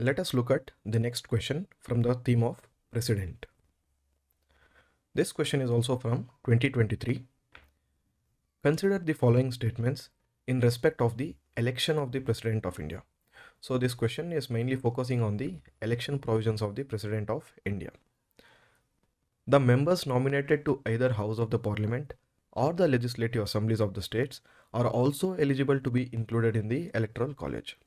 Let us look at the next question from the theme of President. This question is also from 2023. Consider the following statements in respect of the election of the President of India. So this question is mainly focusing on the election provisions of the President of India. The members nominated to either House of the Parliament or the legislative assemblies of the states are also eligible to be included in the Electoral College.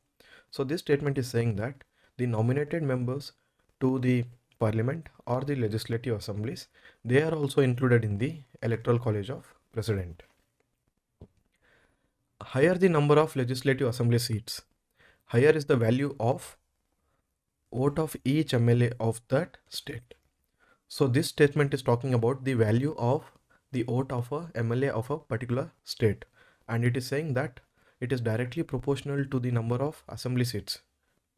So this statement is saying that the nominated members to the Parliament or the legislative assemblies, they are also included in the Electoral College of President. Higher the number of legislative assembly seats, higher is the value of vote of each MLA of that state. So this statement is talking about the value of the vote of a MLA of a particular state, and it is saying that it is directly proportional to the number of assembly seats.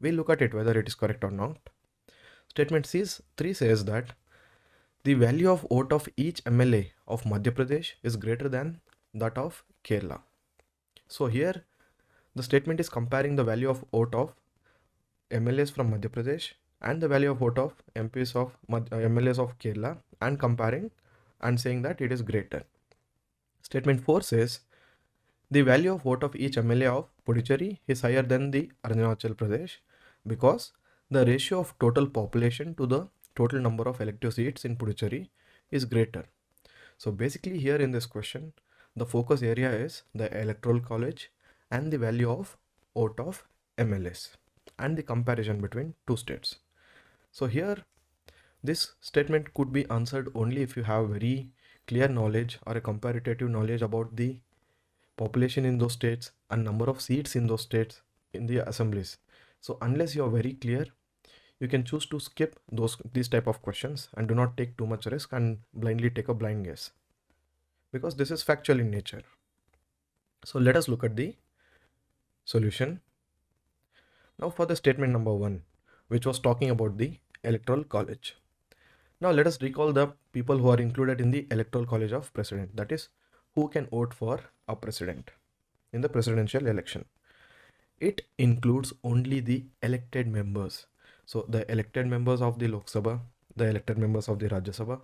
We'll look at it whether it is correct or not. Statement 3 says that the value of vote of each MLA of Madhya Pradesh is greater than that of Kerala. So here the statement is comparing the value of vote of MLAs from Madhya Pradesh and the value of vote of MPs of MLAs of Kerala and comparing and saying that it is greater. Statement 4 says the value of vote of each MLA of Puducherry is higher than the Arunachal Pradesh because the ratio of total population to the total number of elective seats in Puducherry is greater. So basically here in this question, the focus area is the Electoral College and the value of vote of MLAs and the comparison between two states. So here this statement could be answered only if you have very clear knowledge or a comparative knowledge about the population in those states and number of seats in those states in the assemblies. So unless you are very clear, you can choose to skip these type of questions and do not take too much risk and blindly take a blind guess, because this is factual in nature. So let us look at the solution. Now for the statement number 1, which was talking about the Electoral College. Now let us recall the people who are included in the Electoral College of President, that is, who can vote for a president in the presidential election. It includes only the elected members. So the elected members of the Lok Sabha, the elected members of the Rajya Sabha,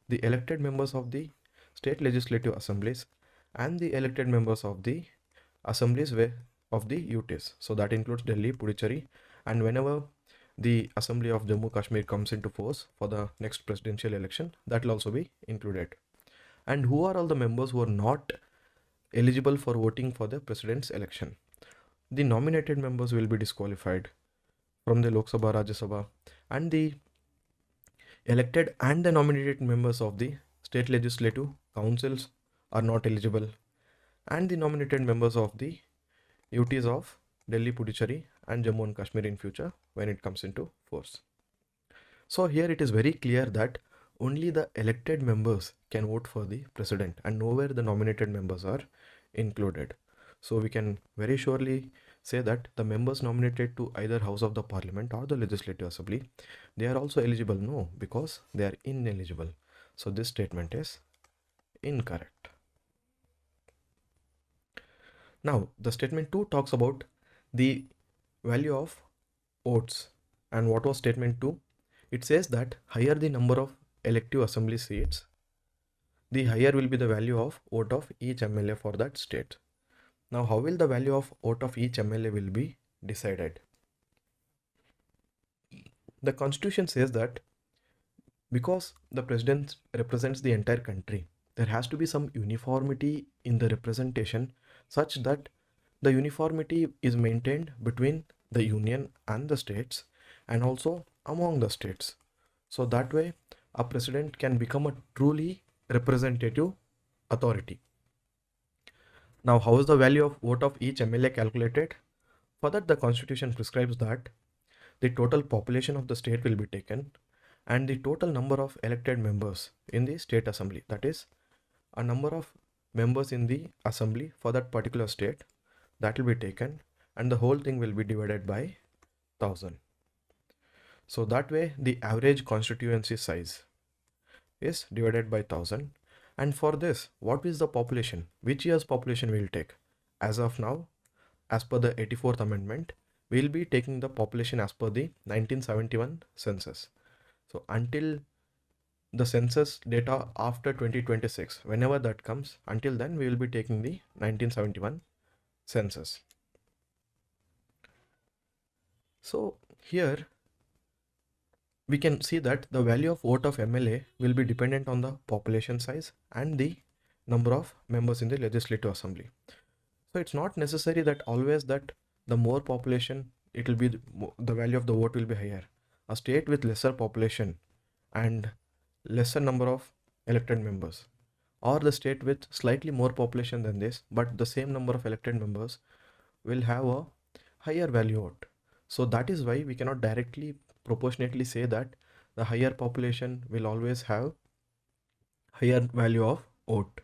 the elected members of the state legislative assemblies, and the elected members of the assemblies of the UTs. So that includes Delhi, Puducherry, and whenever the assembly of Jammu Kashmir comes into force for the next presidential election, that will also be included. And who are all the members who are not eligible for voting for the president's election? The nominated members will be disqualified from the Lok Sabha, Rajya Sabha, and the elected and the nominated members of the state legislative councils are not eligible, and the nominated members of the UTs of Delhi, Puducherry and Jammu and Kashmir in future when it comes into force. So here it is very clear that only the elected members can vote for the president and nowhere the nominated members are included. So we can very surely say that the members nominated to either House of the Parliament or the Legislative Assembly, they are also eligible. No, because they are ineligible. So this statement is incorrect. Now the statement 2 talks about the value of votes. And what was statement 2? It says that higher the number of elective assembly seats, the higher will be the value of vote of each MLA for that state. Now how will the value of vote of each MLA will be decided? The constitution says that because the president represents the entire country, there has to be some uniformity in the representation such that the uniformity is maintained between the union and the states and also among the states. So that way a president can become a truly representative authority. Now how is the value of vote of each MLA calculated? For that the constitution prescribes that the total population of the state will be taken and the total number of elected members in the state assembly, that is a number of members in the assembly for that particular state, that will be taken and the whole thing will be divided by 1000. So that way the average constituency size is divided by 1000. And for this, what is the population? Which year's population will take? As of now, as per the 84th amendment, we'll be taking the population as per the 1971 census. So until the census data after 2026, whenever that comes, until then we will be taking the 1971 census. So here we can see that the value of vote of MLA will be dependent on the population size and the number of members in the legislative assembly. So it's not necessary that always that the more population, it will be the value of the vote will be higher. A state with lesser population and lesser number of elected members, or the state with slightly more population than this but the same number of elected members, will have a higher value vote. So that is why we cannot directly proportionately say that the higher population will always have higher value of vote.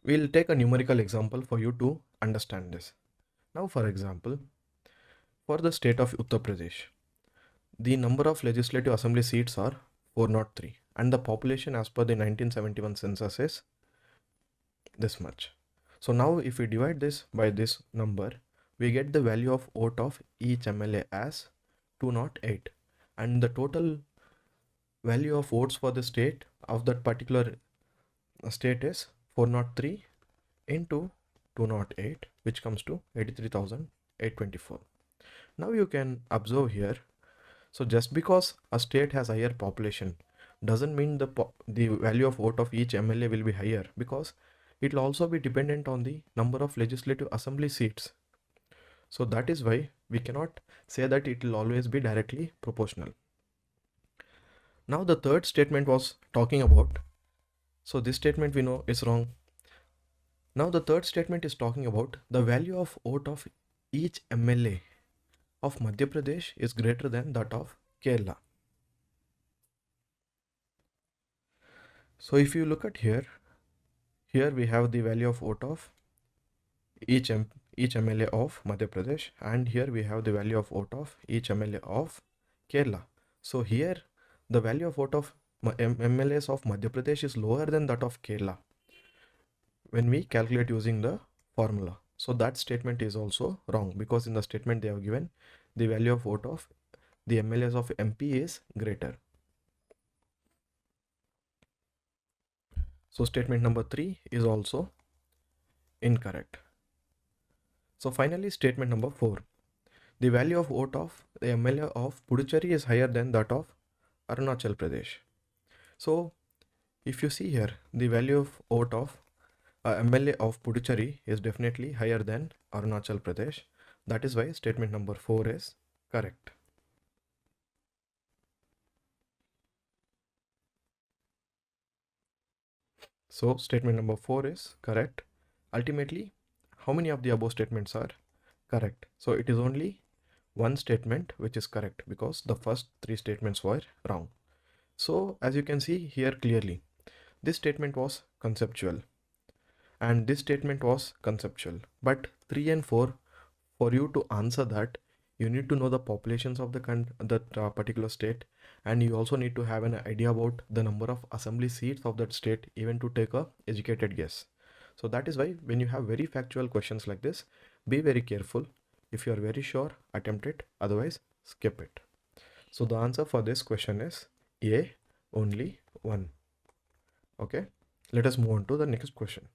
We'll take a numerical example for you to understand this. Now, for example, for the state of Uttar Pradesh, the number of legislative assembly seats are 403 and the population as per the 1971 census is this much. So now if we divide this by this number, we get the value of vote of each MLA as 208, and the total value of votes for the state of that particular state is 403 into 208, which comes to 83,824. Now you can observe here, so just because a state has higher population doesn't mean the value of vote of each MLA will be higher, because it will also be dependent on the number of legislative assembly seats. So that is why we cannot say that it will always be directly proportional. Now the third statement was talking about, so this statement we know is wrong. Now the third statement is talking about the value of vote of each MLA of Madhya Pradesh is greater than that of Kerala. So if you look at here we have the value of vote of each MLA of Madhya Pradesh, and here we have the value of vote of each MLA of Kerala. So here the value of vote of MLAs of Madhya Pradesh is lower than that of Kerala when we calculate using the formula. So that statement is also wrong, because in the statement they have given the value of vote of the MLAs of MP is greater. So statement number 3 is also incorrect. So finally, statement number 4. The value of vote of the MLA of Puducherry is higher than that of Arunachal Pradesh. So if you see here, the value of vote of MLA of Puducherry is definitely higher than Arunachal Pradesh. That is why statement number 4 is correct. So statement number 4 is correct. Ultimately, how many of the above statements are correct? So it is only one statement which is correct, because the first 3 statements were wrong. So as you can see here clearly, this statement was conceptual and this statement was conceptual, but 3 and 4, for you to answer that, you need to know the populations of that particular state, and you also need to have an idea about the number of assembly seats of that state, even to take a educated guess. So that is why when you have very factual questions like this, be very careful. If you are very sure, attempt it, otherwise skip it. So the answer for this question is A, only 1. Okay, let us move on to the next question.